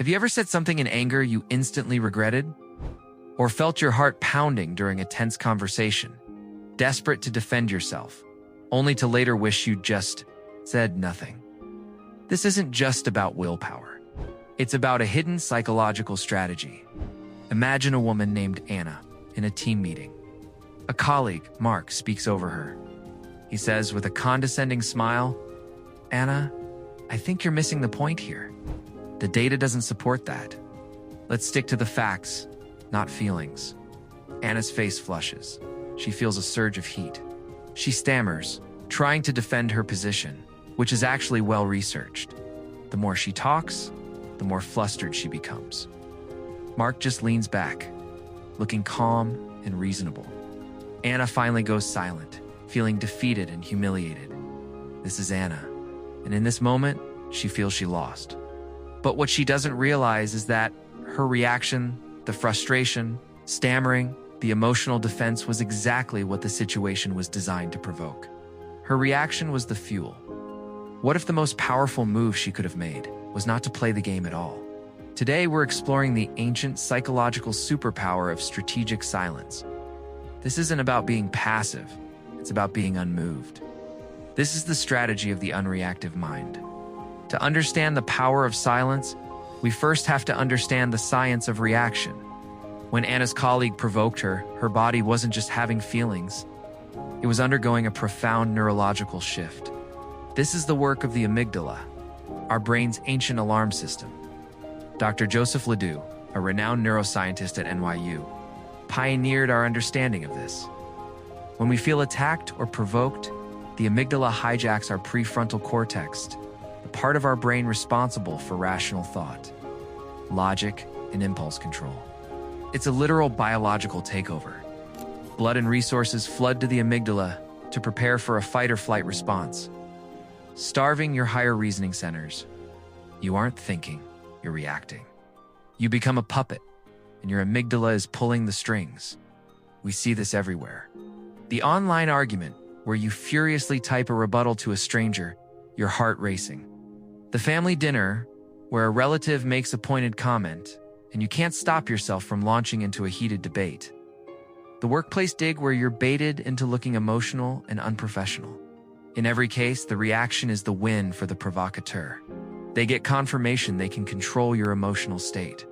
Have you ever said something in anger you instantly regretted? Or felt your heart pounding during a tense conversation, desperate to defend yourself, only to later wish you'd just said nothing? This isn't just about willpower. It's about a hidden psychological strategy. Imagine a woman named Anna in a team meeting. A colleague, Mark, speaks over her. He says with a condescending smile, "Anna, I think you're missing the point here. The data doesn't support that. Let's stick to the facts, not feelings." Anna's face flushes. She feels a surge of heat. She stammers, trying to defend her position, which is actually well researched. The more she talks, the more flustered she becomes. Mark just leans back, looking calm and reasonable. Anna finally goes silent, feeling defeated and humiliated. This is Anna, and in this moment, she feels she lost. But what she doesn't realize is that her reaction, the frustration, stammering, the emotional defense was exactly what the situation was designed to provoke. Her reaction was the fuel. What if the most powerful move she could have made was not to play the game at all? Today, we're exploring the ancient psychological superpower of strategic silence. This isn't about being passive, it's about being unmoved. This is the strategy of the unreactive mind. To understand the power of silence, we first have to understand the science of reaction. When Anna's colleague provoked her, her body wasn't just having feelings, it was undergoing a profound neurological shift. This is the work of the amygdala, our brain's ancient alarm system. Dr. Joseph Ledoux, a renowned neuroscientist at NYU, pioneered our understanding of this. When we feel attacked or provoked, the amygdala hijacks our prefrontal cortex, the part of our brain responsible for rational thought, logic, and impulse control. It's a literal biological takeover. Blood and resources flood to the amygdala to prepare for a fight-or-flight response, starving your higher reasoning centers. You aren't thinking, you're reacting. You become a puppet, and your amygdala is pulling the strings. We see this everywhere. The online argument, where you furiously type a rebuttal to a stranger, your heart racing. The family dinner, where a relative makes a pointed comment, and you can't stop yourself from launching into a heated debate. The workplace dig, where you're baited into looking emotional and unprofessional. In every case, the reaction is the win for the provocateur. They get confirmation they can control your emotional state.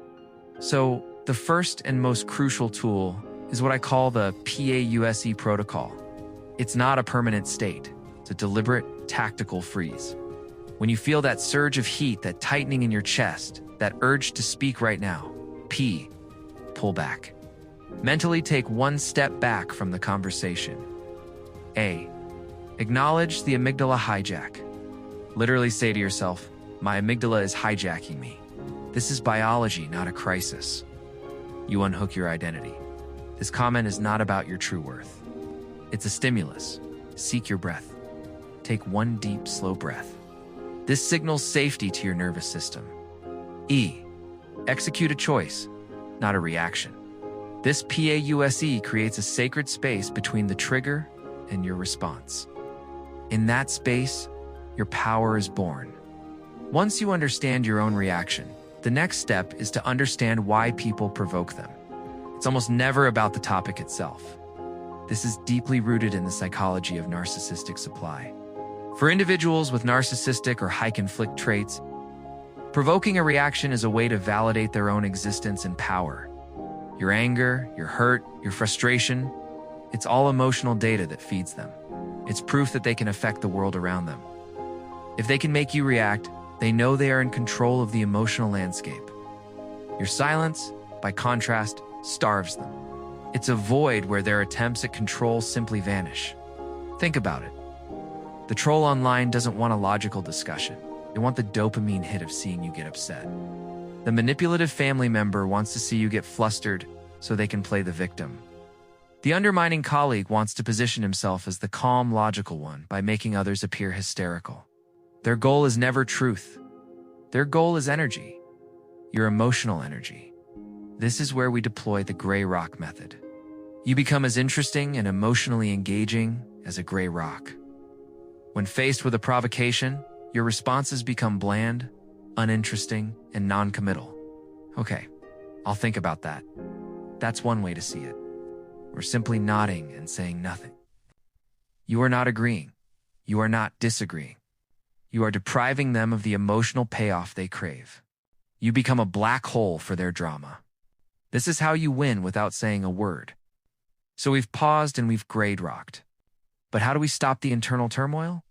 So, the first and most crucial tool is what I call the PAUSE protocol. It's not a permanent state. It's a deliberate, tactical freeze. When you feel that surge of heat, that tightening in your chest, that urge to speak right now, P, pull back. Mentally take one step back from the conversation. A, acknowledge the amygdala hijack. Literally say to yourself, my amygdala is hijacking me. This is biology, not a crisis. You unhook your identity. This comment is not about your true worth. It's a stimulus. Seek your breath. Take one deep, slow breath. This signals safety to your nervous system. E, execute a choice, not a reaction. This PAUSE creates a sacred space between the trigger and your response. In that space, your power is born. Once you understand your own reaction, the next step is to understand why people provoke them. It's almost never about the topic itself. This is deeply rooted in the psychology of narcissistic supply. For individuals with narcissistic or high-conflict traits, provoking a reaction is a way to validate their own existence and power. Your anger, your hurt, your frustration, it's all emotional data that feeds them. It's proof that they can affect the world around them. If they can make you react, they know they are in control of the emotional landscape. Your silence, by contrast, starves them. It's a void where their attempts at control simply vanish. Think about it. The troll online doesn't want a logical discussion. They want the dopamine hit of seeing you get upset. The manipulative family member wants to see you get flustered so they can play the victim. The undermining colleague wants to position himself as the calm, logical one by making others appear hysterical. Their goal is never truth. Their goal is energy, your emotional energy. This is where we deploy the gray rock method. You become as interesting and emotionally engaging as a gray rock. When faced with a provocation, your responses become bland, uninteresting, and non-committal. Okay, I'll think about that. That's one way to see it. Or simply nodding and saying nothing. You are not agreeing. You are not disagreeing. You are depriving them of the emotional payoff they crave. You become a black hole for their drama. This is how you win without saying a word. So we've paused and we've grade rocked. But how do we stop the internal turmoil?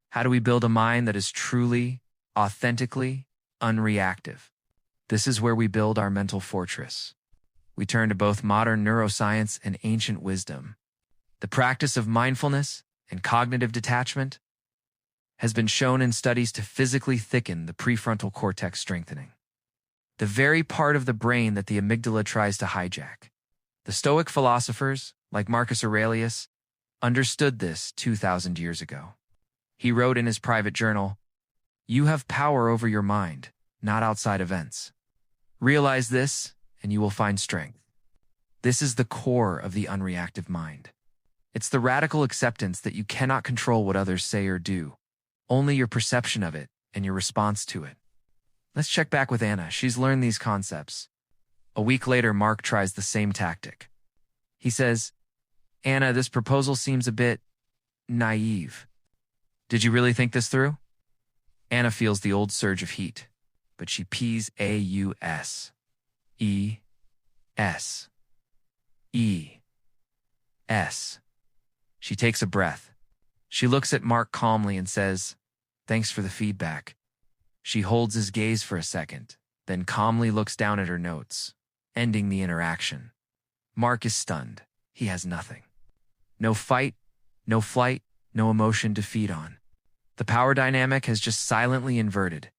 How do we build a mind that is truly, authentically, unreactive? This is where we build our mental fortress. We turn to both modern neuroscience and ancient wisdom. The practice of mindfulness and cognitive detachment has been shown in studies to physically thicken the prefrontal cortex, strengthening the very part of the brain that the amygdala tries to hijack. The Stoic philosophers, like Marcus Aurelius, understood this 2,000 years ago. He wrote in his private journal, "You have power over your mind, not outside events. Realize this, and you will find strength." This is the core of the unreactive mind. It's the radical acceptance that you cannot control what others say or do, only your perception of it and your response to it. Let's check back with Anna. She's learned these concepts. A week later, Mark tries the same tactic. He says, "Anna, this proposal seems a bit naive. Did you really think this through?" Anna feels the old surge of heat, but she pees A-U-S. E-S. E-S. She takes a breath. She looks at Mark calmly and says, "Thanks for the feedback." She holds his gaze for a second, then calmly looks down at her notes, ending the interaction. Mark is stunned. He has nothing. No fight, no flight, no emotion to feed on. The power dynamic has just silently inverted.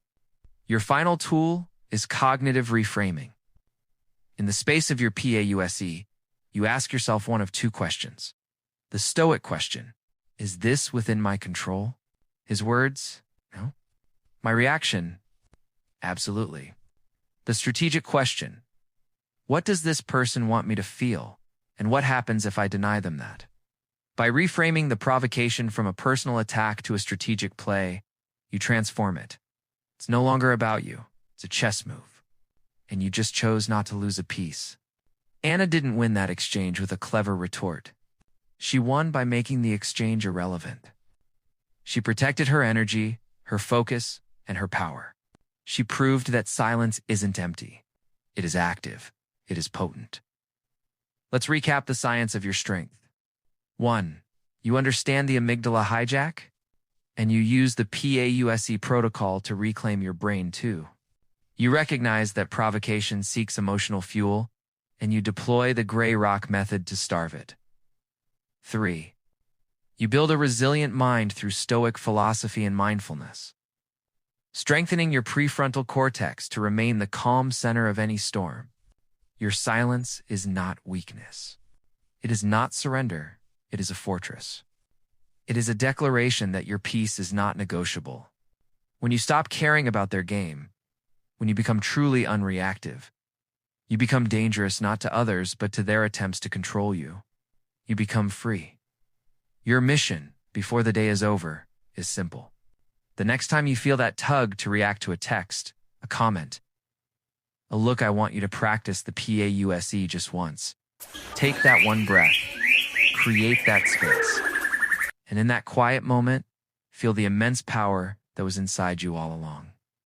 Your final tool is cognitive reframing. In the space of your PAUSE, you ask yourself one of two questions. The Stoic question, is this within my control? His words, no. My reaction, absolutely. The strategic question, what does this person want me to feel, and what happens if I deny them that? By reframing the provocation from a personal attack to a strategic play, you transform it. It's no longer about you. It's a chess move. And you just chose not to lose a piece. Anna didn't win that exchange with a clever retort. She won by making the exchange irrelevant. She protected her energy, her focus, and her power. She proved that silence isn't empty. It is active. It is potent. Let's recap the science of your strength. 1. You understand the amygdala hijack, and you use the PAUSE protocol to reclaim your brain too. You recognize that provocation seeks emotional fuel, and you deploy the gray rock method to starve it. 3. You build a resilient mind through Stoic philosophy and mindfulness, strengthening your prefrontal cortex to remain the calm center of any storm. Your silence is not weakness. It is not surrender. It is a fortress. It is a declaration that your peace is not negotiable. When you stop caring about their game, when you become truly unreactive, you become dangerous not to others but to their attempts to control you. You become free. Your mission, before the day is over, is simple. The next time you feel that tug to react to a text, a comment, a look, I want you to practice the PAUSE just once. Take that one breath. Create that space. And in that quiet moment, feel the immense power that was inside you all along.